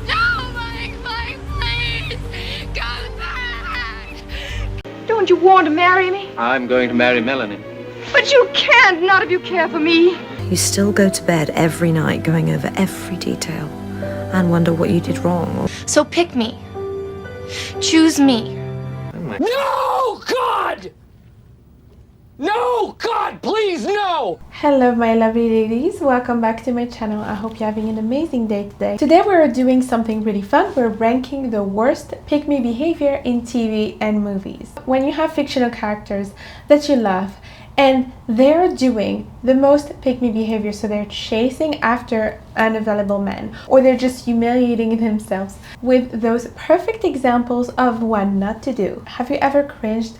No, Mike, please! Come back! Don't you want to marry me? I'm going to marry Melanie. But you can't, not if you care for me. You still go to bed every night going over every detail and wonder what you did wrong. So pick me. Choose me. No, God! No, God, please, no! Hello my lovely ladies, welcome back to my channel. I hope you're having an amazing day today. Today we're doing something really fun. We're ranking the worst pick-me behavior in TV and movies. When you have fictional characters that you love and they're doing the most pick-me behavior, so they're chasing after unavailable men or they're just humiliating themselves with those perfect examples of what not to do. Have you ever cringed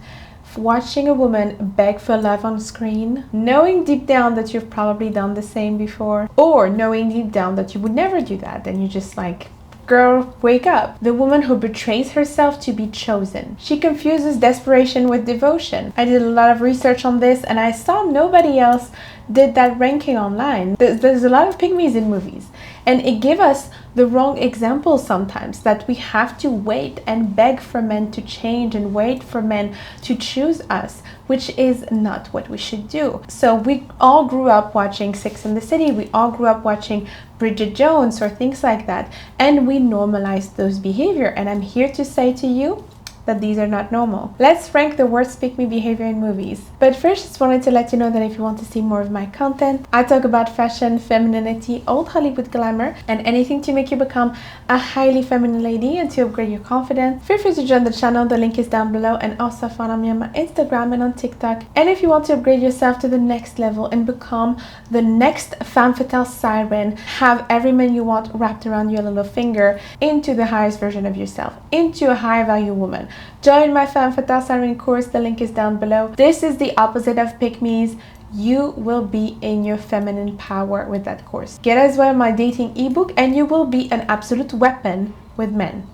watching a woman beg for love on screen, knowing deep down that you've probably done the same before, or knowing deep down that you would never do that, and you're just like, girl, wake up? The woman who betrays herself to be chosen. She confuses desperation with devotion. I did a lot of research on this and I saw nobody else did that ranking online. There's a lot of pygmies in movies and it gave us the wrong example sometimes, that we have to wait and beg for men to change and wait for men to choose us, which is not what we should do. So we all grew up watching Sex and the City, we all grew up watching Bridget Jones or things like that, and we normalized those behavior, and I'm here to say to you that these are not normal. Let's rank the worst pick-me behavior in movies. But first, just wanted to let you know that if you want to see more of my content, I talk about fashion, femininity, old Hollywood glamour, and anything to make you become a highly feminine lady and to upgrade your confidence. Feel free to join the channel, the link is down below, and also follow me on my Instagram and on TikTok. And if you want to upgrade yourself to the next level and become the next femme fatale siren, have every man you want wrapped around your little finger, into the highest version of yourself, into a high value woman, join my Femme Fatale Siren course, the link is down below. This is the opposite of pick-me's. You will be in your feminine power with that course. Get as well my dating ebook and you will be an absolute weapon with men.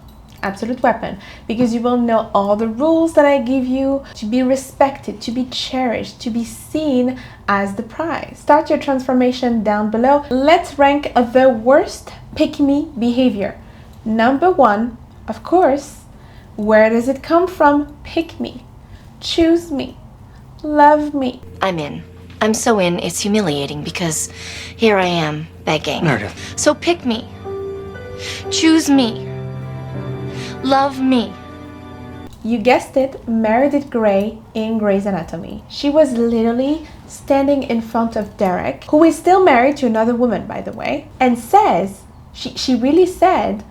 Absolute weapon, because you will know all the rules that I give you to be respected, to be cherished, to be seen as the prize. Start your transformation down below. Let's rank the worst pick-me behavior. Number one, of course, where does it come from? Pick me, choose me, love me. I'm in. I'm so in, it's humiliating because here I am, begging. Meredith. So pick me. Choose me. Love me. You guessed it, Meredith Grey in Grey's Anatomy. She was literally standing in front of Derek, who is still married to another woman, by the way, and says, she really said,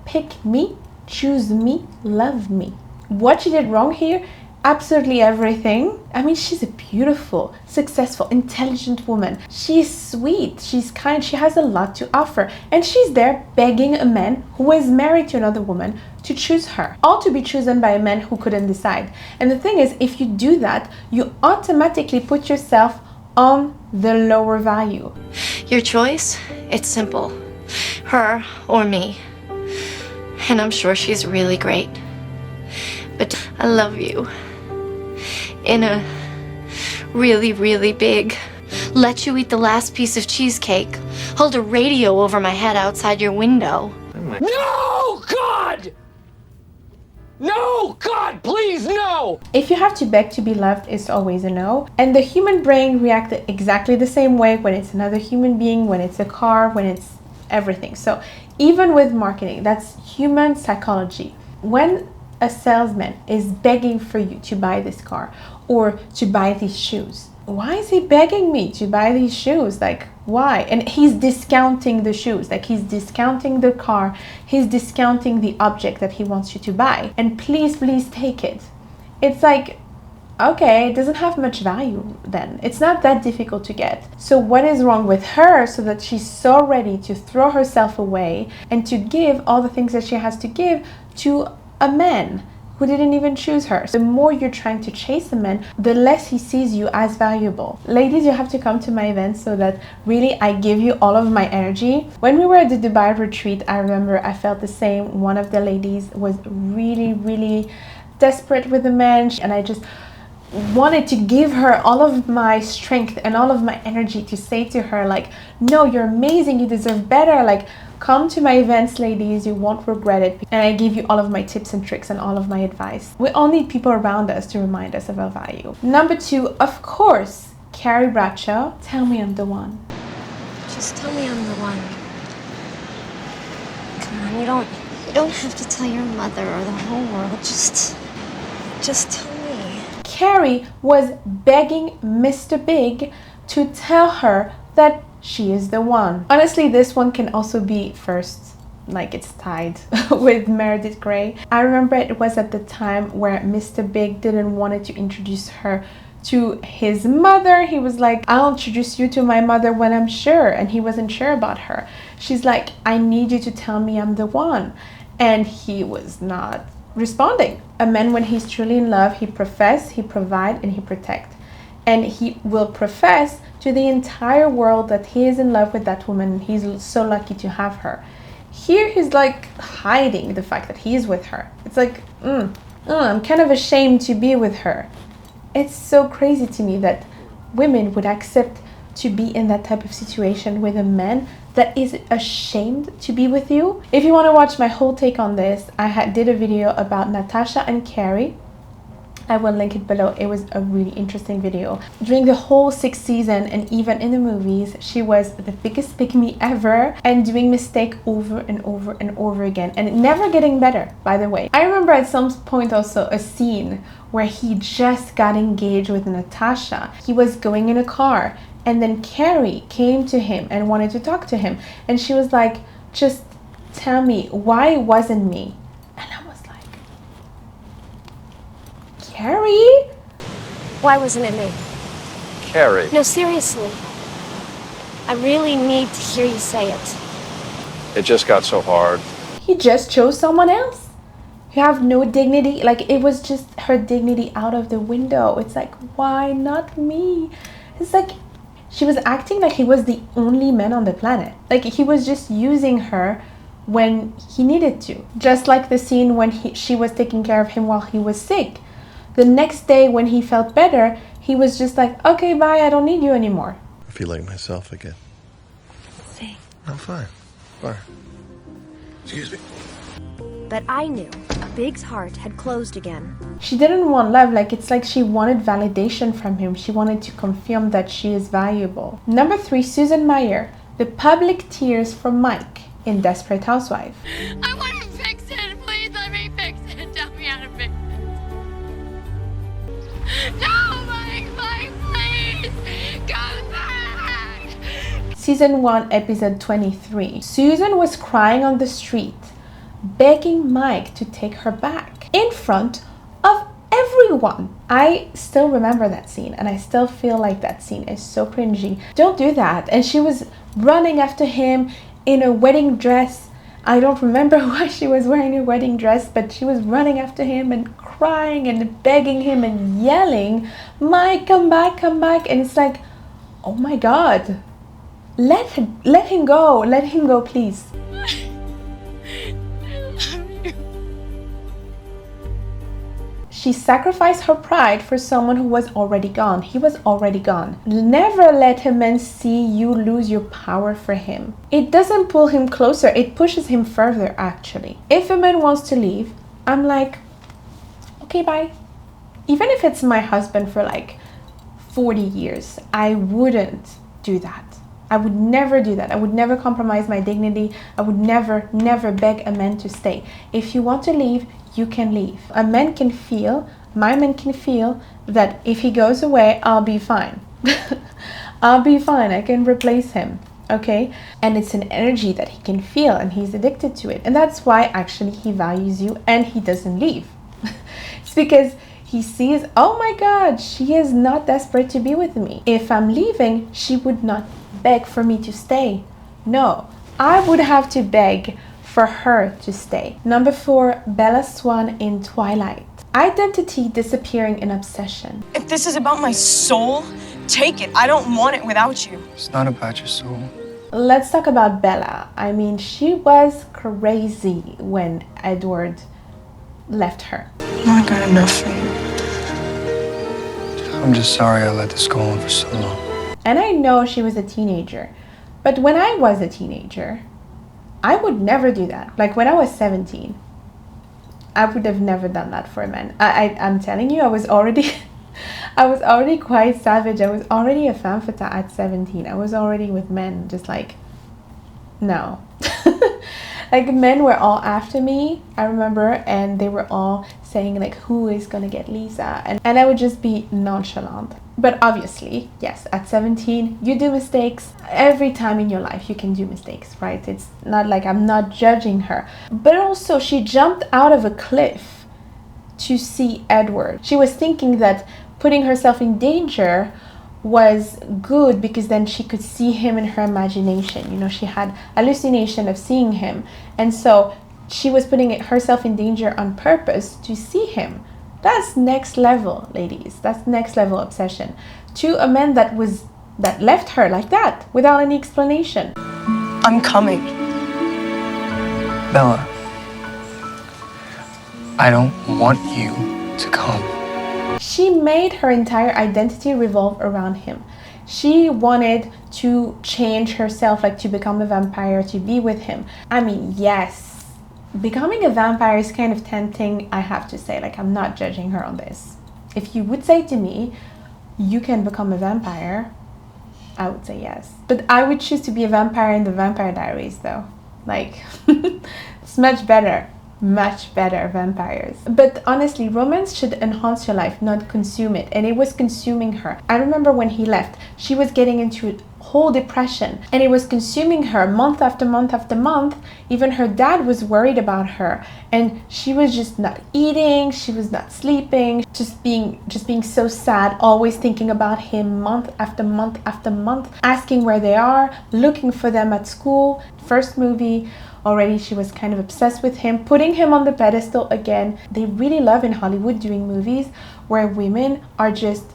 pick me, choose me, love me. What she did wrong here? Absolutely everything. I mean, she's a beautiful, successful, intelligent woman. She's sweet, she's kind, she has a lot to offer. And she's there begging a man who is married to another woman to choose her. All to be chosen by a man who couldn't decide. And the thing is, if you do that, you automatically put yourself on the lower value. Your choice? It's simple. Her or me. And I'm sure she's really great. But I love you. In a really, really big. Let you eat the last piece of cheesecake. Hold a radio over my head outside your window. No, God! No, God, please, no! If you have to beg to be loved, it's always a no. And the human brain reacts exactly the same way when it's another human being, when it's a car, when it's everything. So even with marketing, that's human psychology. When a salesman is begging for you to buy this car or to buy these shoes, why is he begging me to buy these shoes? Like, why? And he's discounting the shoes, like he's discounting the car, he's discounting the object that he wants you to buy. And please, please take it. It's like, okay, it doesn't have much value then. It's not that difficult to get. So what is wrong with her so that she's so ready to throw herself away and to give all the things that she has to give to a man who didn't even choose her? The more you're trying to chase a man, the less he sees you as valuable. Ladies, you have to come to my event so that really I give you all of my energy. When we were at the Dubai retreat, I remember I felt the same. One of the ladies was really, really desperate with a man, and I just wanted to give her all of my strength and all of my energy to say to her, like, no, you're amazing, you deserve better, like, Come to my events, ladies, you won't regret it. And I give you all of my tips and tricks and all of my advice. We all need people around us to remind us of our value. Number 2, of course, Carrie Bradshaw, tell me I'm the one. Just tell me I'm the one. Come on, you don't have to tell your mother or the whole world. Just tell me. Carrie was begging Mr. Big to tell her that she is the one. Honestly, this one can also be first, like it's tied with Meredith Grey. I remember it was at the time where Mr. Big didn't want to introduce her to his mother. He was like, I'll introduce you to my mother when I'm sure, and he wasn't sure about her. She's like, I need you to tell me I'm the one, and he was not responding. A man, when he's truly in love, he profess, he provide, and he protect. And he will profess to the entire world that he is in love with that woman. He's so lucky to have her. Here he's like hiding the fact that he is with her. It's like, I'm kind of ashamed to be with her. It's so crazy to me that women would accept to be in that type of situation with a man that is ashamed to be with you. If you want to watch my whole take on this, I did a video about Natasha and Carrie. I will link it below. It was a really interesting video. During the whole 6th season and even in the movies, she was the biggest pick-me ever and doing mistake over and over and over again, and never getting better, by the way. I remember at some point also a scene where he just got engaged with Natasha. He was going in a car and then Carrie came to him and wanted to talk to him, and she was like, just tell me why it wasn't me. And I was like, Carrie? Why wasn't it me? Carrie. No, seriously. I really need to hear you say it. It just got so hard. He just chose someone else. You have no dignity. Like, it was just her dignity out of the window. It's like, why not me? It's like she was acting like he was the only man on the planet. Like, he was just using her when he needed to. Just like the scene when she was taking care of him while he was sick. The next day when he felt better, he was just like, okay, bye, I don't need you anymore. I feel like myself again. See? I'm fine. Fine. Excuse me. But I knew Big's heart had closed again. She didn't want love. Like, it's like she wanted validation from him. She wanted to confirm that she is valuable. Number 3, Susan Meyer. The public tears for Mike in Desperate Housewife. I want to fix it. Please let me fix it. Tell me how to fix it. No, Mike, please. Come back. Season 1, episode 23. Susan was crying on the street, begging Mike to take her back in front of everyone. I still remember that scene, and I still feel like that scene is so cringy. Don't do that. And she was running after him in a wedding dress. I don't remember why she was wearing a wedding dress, but she was running after him and crying and begging him and yelling, Mike, come back, come back. And it's like, oh my God, let him go, please. She sacrificed her pride for someone who was already gone. He was already gone. Never let a man see you lose your power for him. It doesn't pull him closer, it pushes him further, actually. If a man wants to leave, I'm like, okay, bye. Even if it's my husband for like 40 years, I wouldn't do that. I would never do that. I would never compromise my dignity. I would never beg a man to stay. If you want to leave, you can leave. A man can feel, my man can feel that if he goes away, I'll be fine. I'll be fine. I can replace him. Okay? And it's an energy that he can feel, and he's addicted to it. And that's why actually he values you and he doesn't leave. It's because he sees, oh my God, she is not desperate to be with me. If I'm leaving, she would not beg for me to stay. No, I would have to beg for her to stay. Number 4, Bella Swan in Twilight. Identity disappearing in obsession. If this is about my soul, take it. I don't want it without you. It's not about your soul. Let's talk about Bella. I mean, she was crazy when Edward left her. I got enough for you. I'm just sorry I let this go on for so long. And I know she was a teenager, but when I was a teenager, I would never do that. Like when I was 17, I would have never done that for a man. I'm telling you, I was already quite savage. I was already a femme fatale at 17. I was already with men, just like, no. Like men were all after me, I remember, and they were all saying like, who is gonna get Lisa? And I would just be nonchalant. But obviously, yes, at 17, you do mistakes. Every time in your life you can do mistakes, right? It's not like I'm not judging her. But also, she jumped out of a cliff to see Edward. She was thinking that putting herself in danger was good because then she could see him in her imagination. You know, she had hallucination of seeing him. And so she was putting herself in danger on purpose to see him. That's next level, ladies. That's next level obsession. To a man that left her like that without any explanation. I'm coming. Bella, I don't want you to come. She made her entire identity revolve around him. She wanted to change herself, like to become a vampire, to be with him. I mean, yes. Becoming a vampire is kind of tempting, I have to say. Like, I'm not judging her on this. If you would say to me, you can become a vampire, I would say yes. But I would choose to be a vampire in the Vampire Diaries, though. Like, it's much better vampires. But honestly, romance should enhance your life, not consume it. And it was consuming her. I remember when he left, she was getting into a whole depression and it was consuming her month after month after month. Even her dad was worried about her and she was just not eating, she was not sleeping, just being so sad, always thinking about him month after month after month, asking where they are, looking for them at school. First movie, already she was kind of obsessed with him, putting him on the pedestal again. They really love in Hollywood doing movies where women are just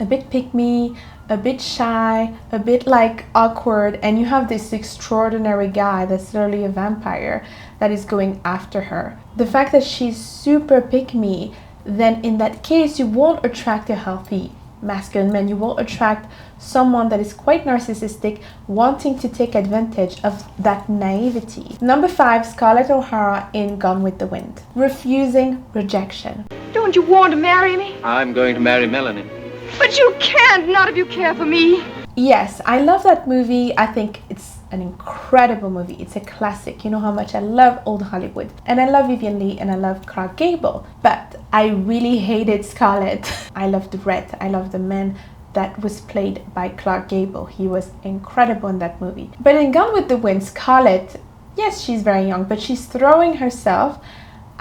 a bit pick-me, a bit shy, a bit like awkward, and you have this extraordinary guy that's literally a vampire that is going after her. The fact that she's super pick-me, then in that case you won't attract a healthy masculine man. You will attract someone that is quite narcissistic, wanting to take advantage of that naivety. Number 5, Scarlett O'Hara in Gone with the Wind. Refusing rejection. Don't you want to marry me? I'm going to marry Melanie. But you can't, not if you care for me. Yes, I love that movie. I think it's an incredible movie. It's a classic. You know how much I love old Hollywood. And I love Vivian Leigh and I love Clark Gable. But I really hated Scarlett. I loved Red. I loved the man that was played by Clark Gable. He was incredible in that movie. But in Gone with the Wind, Scarlett, yes, she's very young, but she's throwing herself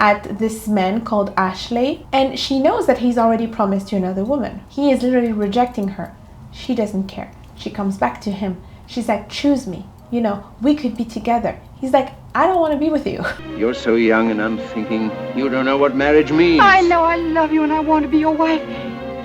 at this man called Ashley, and she knows that he's already promised to another woman. He is literally rejecting her. She doesn't care. She comes back to him. She's like, choose me. You know, we could be together. He's like, I don't want to be with you. You're so young and unthinking. You don't know what marriage means. I know I love you and I want to be your wife.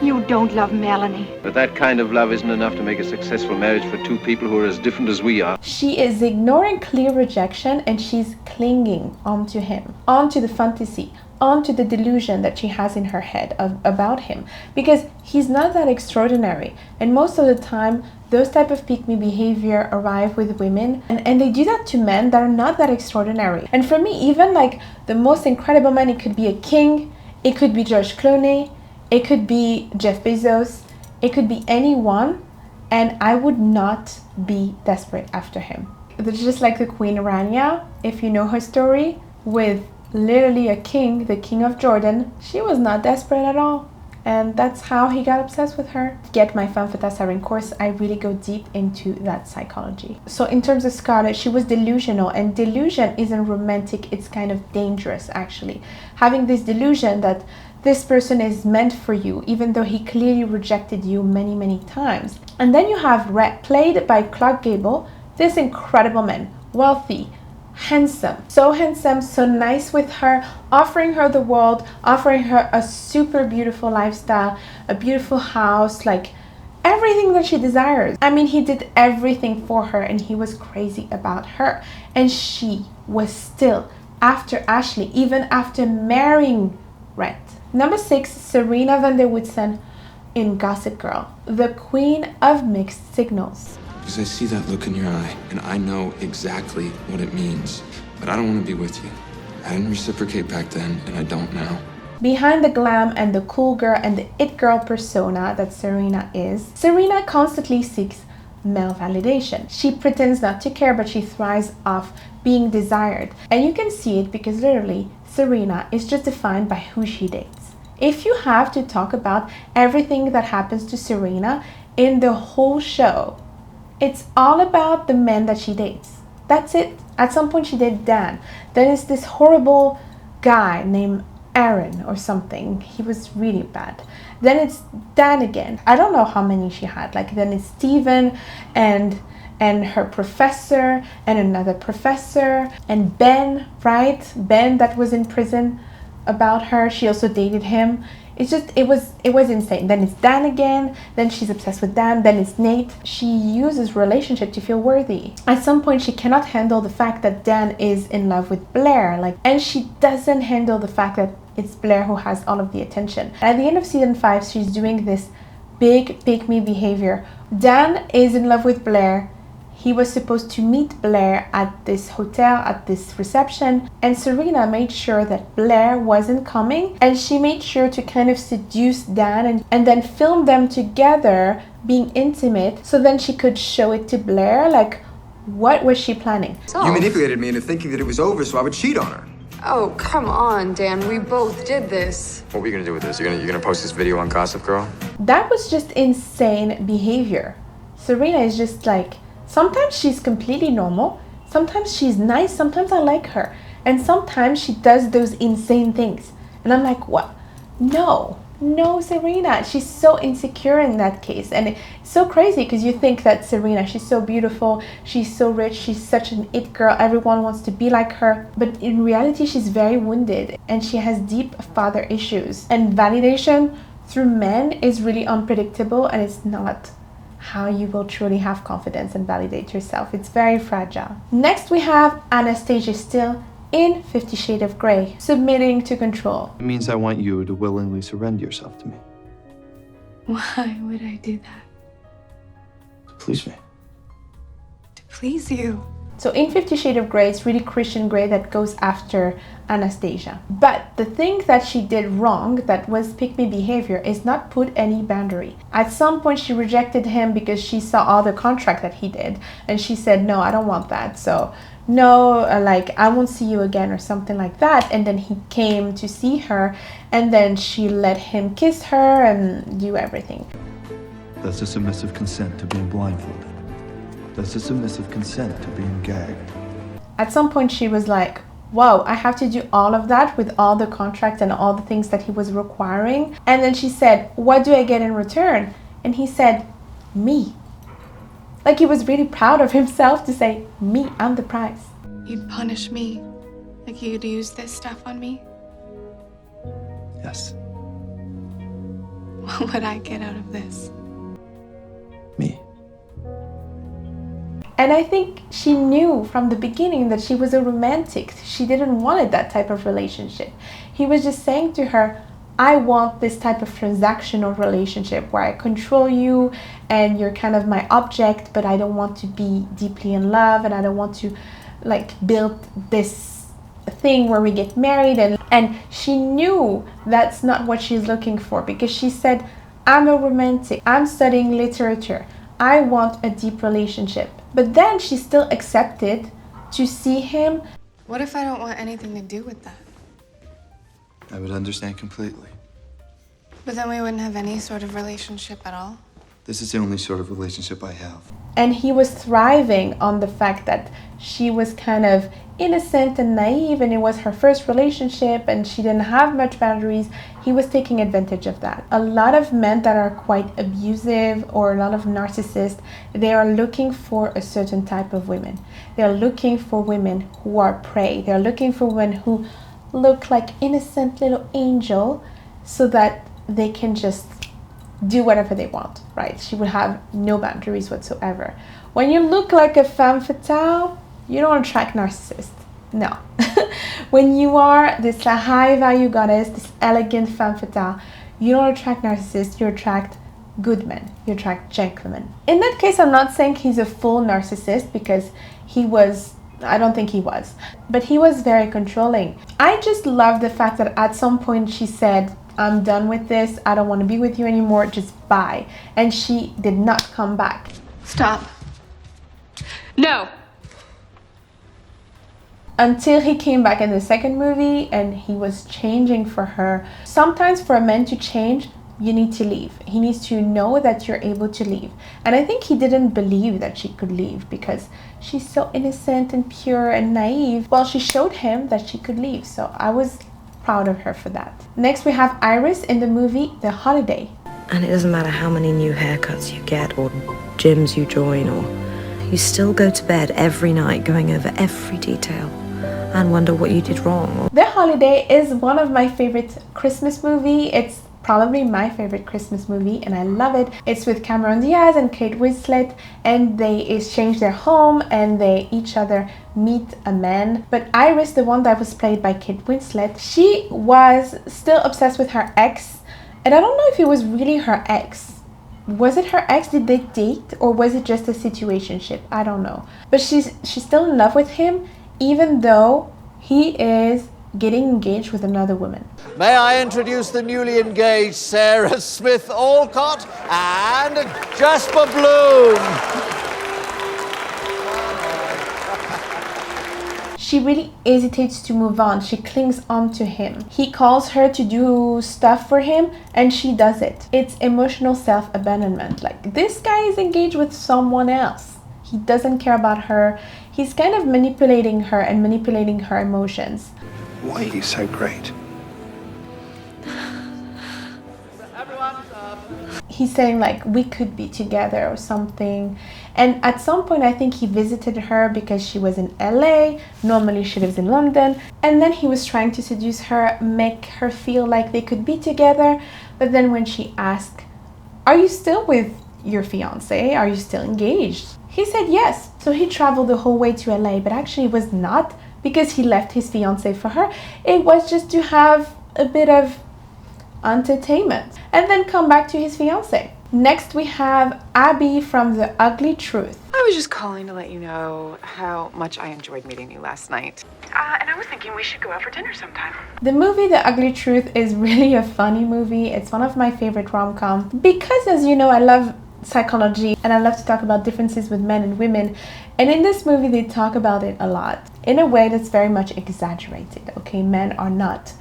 You don't love Melanie. But that kind of love isn't enough to make a successful marriage for two people who are as different as we are. She is ignoring clear rejection and she's clinging onto him, onto the fantasy, onto the delusion that she has in her head about him, because he's not that extraordinary. And most of the time, those type of pick-me behavior arrive with women, and they do that to men that are not that extraordinary. And for me, even like the most incredible man, it could be a king, it could be George Clooney, it could be Jeff Bezos, it could be anyone, and I would not be desperate after him. It's just like the Queen Rania, if you know her story, with literally a king, the King of Jordan. She was not desperate at all. And that's how he got obsessed with her. Get my Femme Fatale Siren course, I really go deep into that psychology. So in terms of Scarlett, she was delusional, and delusion isn't romantic, it's kind of dangerous actually. Having this delusion that this person is meant for you, even though he clearly rejected you many, many times. And then you have Red, played by Clark Gable, this incredible man, wealthy, handsome, so nice with her, offering her the world, offering her a super beautiful lifestyle, a beautiful house, like everything that she desires. I mean, he did everything for her and he was crazy about her. And she was still after Ashley, even after marrying Red. Number 6, Serena van der Woodsen in Gossip Girl, the queen of mixed signals. Because I see that look in your eye, and I know exactly what it means. But I don't want to be with you. I didn't reciprocate back then, and I don't now. Behind the glam and the cool girl and the it girl persona that Serena is, Serena constantly seeks male validation. She pretends not to care, but she thrives off being desired. And you can see it because literally Serena is just defined by who she dates. If you have to talk about everything that happens to Serena in the whole show, it's all about the men that she dates. That's it. At some point she dated Dan. Then it's this horrible guy named Aaron or something. He was really bad. Then it's Dan again. I don't know how many she had. Like then it's Steven and her professor and another professor and Ben, right? Ben that was in prison about her. She also dated him. It's just, it was insane. Then it's Dan again. Then she's obsessed with Dan. Then it's Nate. She uses relationship to feel worthy. At some point, she cannot handle the fact that Dan is in love with Blair. And she doesn't handle the fact that it's Blair who has all of the attention. At the end of season 5, she's doing this big pick-me behavior. Dan is in love with Blair. He was supposed to meet Blair at this hotel, at this reception, and Serena made sure that Blair wasn't coming, and she made sure to kind of seduce Dan and then film them together being intimate, so then she could show it to Blair. Like, what was she planning? You manipulated me into thinking that it was over so I would cheat on her. Oh, come on, Dan. We both did this. What were you gonna do with this? You're gonna post this video on Gossip Girl? That was just insane behavior. Serena is just like, sometimes she's completely normal, sometimes she's nice, sometimes I like her, and sometimes she does those insane things. And I'm like, what? No, Serena. She's so insecure in that case. And it's so crazy because you think that Serena, she's so beautiful, she's so rich, she's such an it girl, everyone wants to be like her. But in reality, she's very wounded and she has deep father issues. And validation through men is really unpredictable, and it's not how you will truly have confidence and validate yourself. It's very fragile. Next we have Anastasia Steele in 50 Shades of Grey, submitting to control. It means I want you to willingly surrender yourself to me. Why would I do that? To please me. To please you. So in 50 Shades of Grey, it's really Christian Grey that goes after Anastasia. But the thing that she did wrong, that was pick-me behavior, is not put any boundary. At some point, she rejected him because she saw all the contract that he did. And she said, no, I don't want that. So no, like, I won't see you again or something like that. And then he came to see her, and then she let him kiss her and do everything. That's a submissive consent to being blindfolded. That's a submissive consent to being gagged. At some point she was like, whoa, I have to do all of that with all the contracts and all the things that he was requiring. And then she said, what do I get in return? And he said, me. Like, he was really proud of himself to say, me, I'm the prize. You'd punish me? Like you'd use this stuff on me? Yes. What would I get out of this? Me. And I think she knew from the beginning that she was a romantic. She didn't want that type of relationship. He was just saying to her, I want this type of transactional relationship where I control you and you're kind of my object, but I don't want to be deeply in love, and I don't want to like build this thing where we get married. And she knew that's not what she's looking for, because she said, I'm a romantic, I'm studying literature, I want a deep relationship. But then she still accepted to see him. What if I don't want anything to do with that? I would understand completely. But then we wouldn't have any sort of relationship at all? This is the only sort of relationship I have. And he was thriving on the fact that she was kind of innocent and naive, and it was her first relationship and she didn't have much boundaries. He was taking advantage of that. A lot of men that are quite abusive, or a lot of narcissists, they are looking for a certain type of women. They're looking for women who are prey. They're looking for women who look like innocent little angel, so that they can just do whatever they want, right? She would have no boundaries whatsoever. When you look like a femme fatale, you don't attract narcissists. No. When you are this high value goddess, this elegant femme fatale, you don't attract narcissists, you attract good men, you attract gentlemen. In that case, I'm not saying he's a full narcissist, because he was, I don't think he was, but he was very controlling. I just love the fact that at some point she said, I'm done with this, I don't want to be with you anymore, just bye. And she did not come back. Stop. No. Until he came back in the second movie and he was changing for her. Sometimes for a man to change, you need to leave. He needs to know that you're able to leave. And I think he didn't believe that she could leave because she's so innocent and pure and naive. Well, she showed him that she could leave. So I was proud of her for that. Next, we have Iris in the movie The Holiday. And it doesn't matter how many new haircuts you get or gyms you join, or you still go to bed every night going over every detail and wonder what you did wrong. The Holiday is one of my favorite Christmas movies. It's probably my favorite Christmas movie and I love it. It's with Cameron Diaz and Kate Winslet, and they exchange their home and they each other meet a man. But Iris, the one that was played by Kate Winslet, she was still obsessed with her ex, and I don't know if it was really her ex. Was it her ex? Did they date, or was it just a situationship? I don't know. But she's still in love with him, even though he is getting engaged with another woman. May I introduce the newly engaged Sarah Smith Alcott and Jasper Bloom. She really hesitates to move on. She clings on to him. He calls her to do stuff for him and she does it. It's emotional self-abandonment. Like, this guy is engaged with someone else. He doesn't care about her. He's kind of manipulating her and manipulating her emotions. Why are you so great? He's saying like, we could be together or something. And at some point, I think he visited her because she was in LA. Normally she lives in London. And then he was trying to seduce her, make her feel like they could be together. But then when she asked, are you still with your fiance? Are you still engaged? He said yes. So he traveled the whole way to LA, but actually it was not because he left his fiance for her. It was just to have a bit of entertainment and then come back to his fiance. Next we have Abby from The Ugly Truth. I was just calling to let you know how much I enjoyed meeting you last night. And I was thinking we should go out for dinner sometime. The movie The Ugly Truth is really a funny movie. It's one of my favorite rom-com because, as you know, I love psychology and I love to talk about differences with men and women, and in this movie they talk about it a lot in a way that's very much exaggerated. Okay, men are not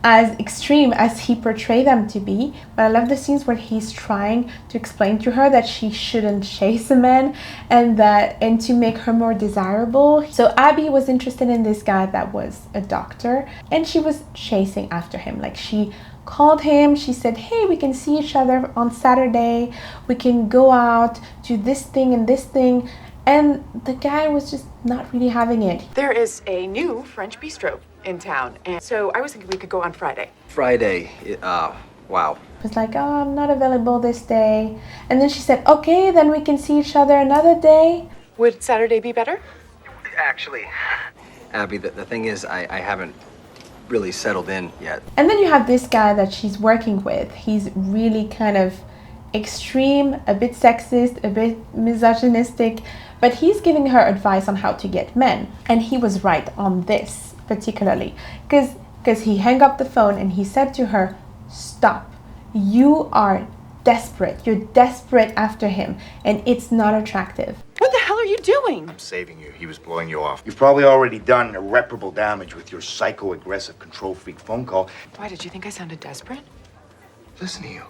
as extreme as he portrayed them to be, but I love the scenes where he's trying to explain to her that she shouldn't chase a man and to make her more desirable. So Abby was interested in this guy that was a doctor and she was chasing after him. Like, she called him, she said, hey, we can see each other on Saturday, we can go out, do this thing and this thing, and the guy was just not really having it. There is a new French bistro in town, and so I was thinking we could go on Friday. Friday, wow. It was like, oh, I'm not available this day. And then she said, okay, then we can see each other another day. Would Saturday be better? Actually, Abby, the thing is, I haven't really settled in yet. And then you have this guy that she's working with. He's really kind of extreme, a bit sexist, a bit misogynistic, but he's giving her advice on how to get men. And he was right on this particularly, because he hung up the phone and he said to her, stop, you are desperate, you're desperate after him and it's not attractive. What the hell are you doing? I'm saving you. He was blowing you off. You've probably already done irreparable damage with your psycho-aggressive control freak phone call. Why, did you think I sounded desperate? Listen to you.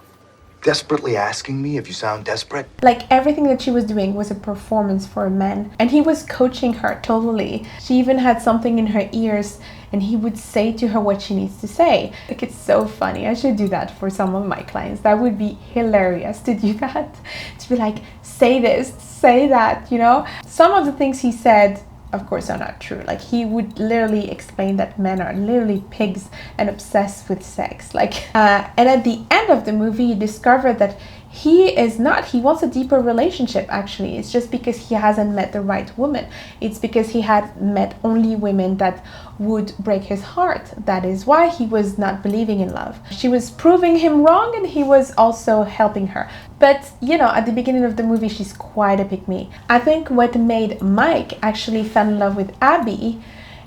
Desperately asking me if you sound desperate? Like, everything that she was doing was a performance for a man, and he was coaching her totally. She even had something in her ears and he would say to her what she needs to say. Like, it's so funny. I should do that for some of my clients. That would be hilarious to do that. To be like, say this, say that, you know? Some of the things he said, of course, are not true. Like, he would literally explain that men are literally pigs and obsessed with sex. Like, and at the end of the movie, he discovered that He is not. He wants a deeper relationship, actually. It's just because he hasn't met the right woman. It's because he had met only women that would break his heart. That is why he was not believing in love. She was proving him wrong, and he was also helping her. But, you know, at the beginning of the movie, she's quite a pick-me. I think what made Mike actually fell in love with Abby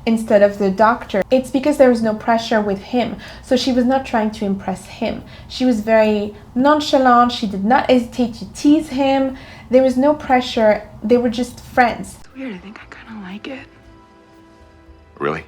instead of the doctor, it's because there was no pressure with him. So she was not trying to impress him. She was very nonchalant. She did not hesitate to tease him. There was no pressure. They were just friends. It's weird. I think I kind of like it. Really?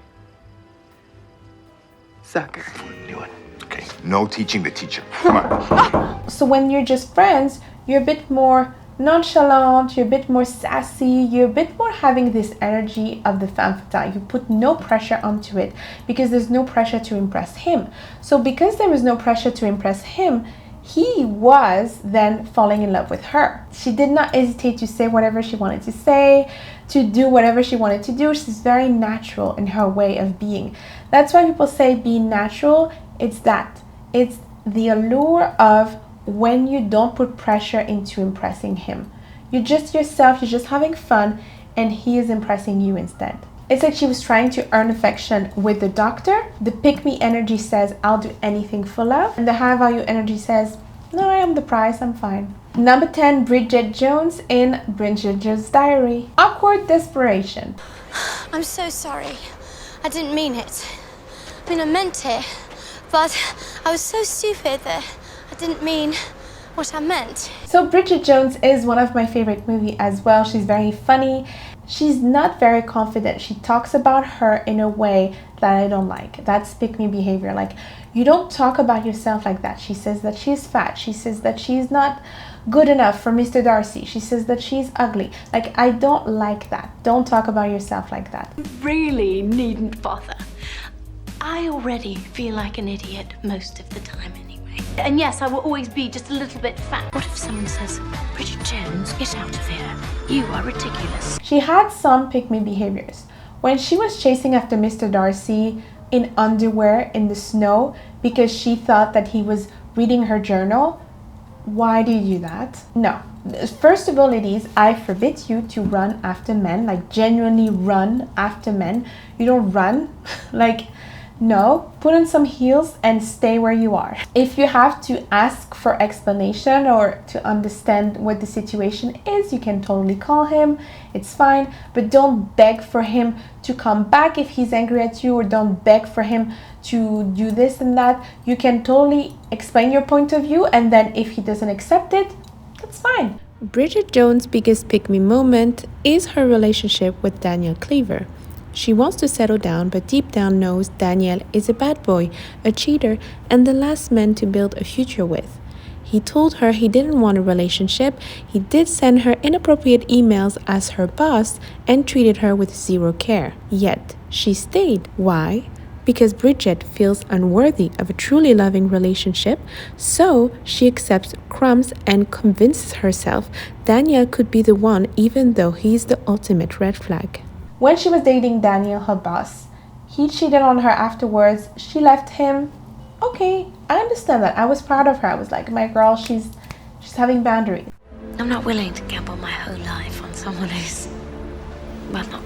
Sucker. Do it. Okay. No teaching the teacher. Come on. So when you're just friends, you're a bit more nonchalant, you're a bit more sassy, you're a bit more having this energy of the femme fatale. You put no pressure onto it because there's no pressure to impress him. So because there was no pressure to impress him, he was then falling in love with her. She did not hesitate to say whatever she wanted to say, to do whatever she wanted to do. She's very natural in her way of being. That's why people say being natural, it's that. It's the allure of when you don't put pressure into impressing him. You're just yourself, you're just having fun, and he is impressing you instead. It's like she was trying to earn affection with the doctor. The pick-me energy says, I'll do anything for love. And the high-value energy says, no, I am the prize, I'm fine. Number 10, Bridget Jones in Bridget Jones' Diary. Awkward desperation. I'm so sorry. I didn't mean it. I mean, I meant it. But I was so stupid that I didn't mean what I meant. So Bridget Jones is one of my favorite movies as well. She's very funny. She's not very confident. She talks about her in a way that I don't like. That's pick-me behavior. Like, you don't talk about yourself like that. She says that she's fat. She says that she's not good enough for Mr. Darcy. She says that she's ugly. Like, I don't like that. Don't talk about yourself like that. Really needn't bother. I already feel like an idiot most of the time anyway. And yes, I will always be just a little bit fat. What if someone says, Bridget Jones, get out of here. You are ridiculous. She had some pick-me behaviors. When she was chasing after Mr. Darcy in underwear in the snow because she thought that he was reading her journal, why do you do that? No. First of all, ladies, I forbid you to run after men, like genuinely run after men. You don't run, like, no, put on some heels and stay where you are. If you have to ask for explanation or to understand what the situation is, you can totally call him. It's fine, but don't beg for him to come back if he's angry at you, or don't beg for him to do this and that. You can totally explain your point of view, and then if he doesn't accept it, that's fine. Bridget Jones' biggest pick-me moment is her relationship with Daniel Cleaver. She wants to settle down, but deep down knows Daniel is a bad boy, a cheater, and the last man to build a future with. He told her he didn't want a relationship. He did send her inappropriate emails as her boss and treated her with zero care. Yet, she stayed. Why? Because Bridget feels unworthy of a truly loving relationship, so she accepts crumbs and convinces herself Daniel could be the one, even though he's the ultimate red flag. When she was dating Daniel, her boss, he cheated on her afterwards. She left him. Okay, I understand that. I was proud of her. I was like, my girl, she's having boundaries. I'm not willing to gamble my whole life on someone who's, well, not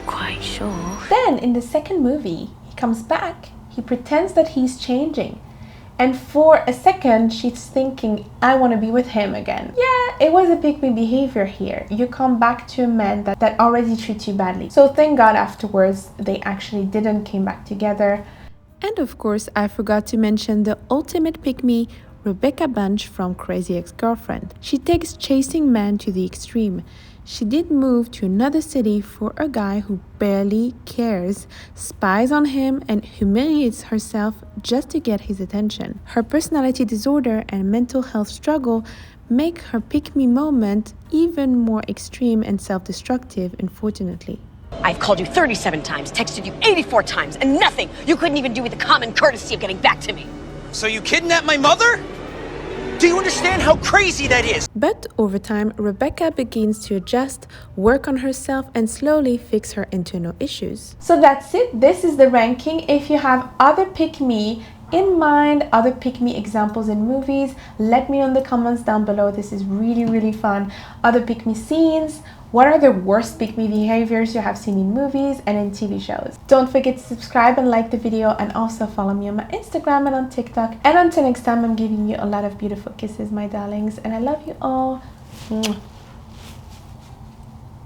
quite sure. Then in the second movie, he comes back. He pretends that he's changing. And for a second, she's thinking, I want to be with him again. Yeah, it was a pick-me behavior here. You come back to a man that already treats you badly. So thank God afterwards, they actually didn't came back together. And of course, I forgot to mention the ultimate pick-me, Rebecca Bunch from Crazy Ex-Girlfriend. She takes chasing men to the extreme. She did move to another city for a guy who barely cares, spies on him, and humiliates herself just to get his attention. Her personality disorder and mental health struggle make her pick-me moment even more extreme and self-destructive, unfortunately. I've called you 37 times, texted you 84 times, and nothing. You couldn't even do with the common courtesy of getting back to me. So you kidnapped my mother? Do you understand how crazy that is? But over time, Rebecca begins to adjust, work on herself, and slowly fix her internal issues. So that's it. This is the ranking. If you have other pick-me in mind, other pick-me examples in movies. Let me know in the comments down below. This is really fun. Other pick-me scenes. What are the worst pick-me behaviors you have seen in movies and in TV shows? Don't forget to subscribe and like the video, and also follow me on my Instagram and on TikTok. And until next time, I'm giving you a lot of beautiful kisses, my darlings, and I love you all. Mwah.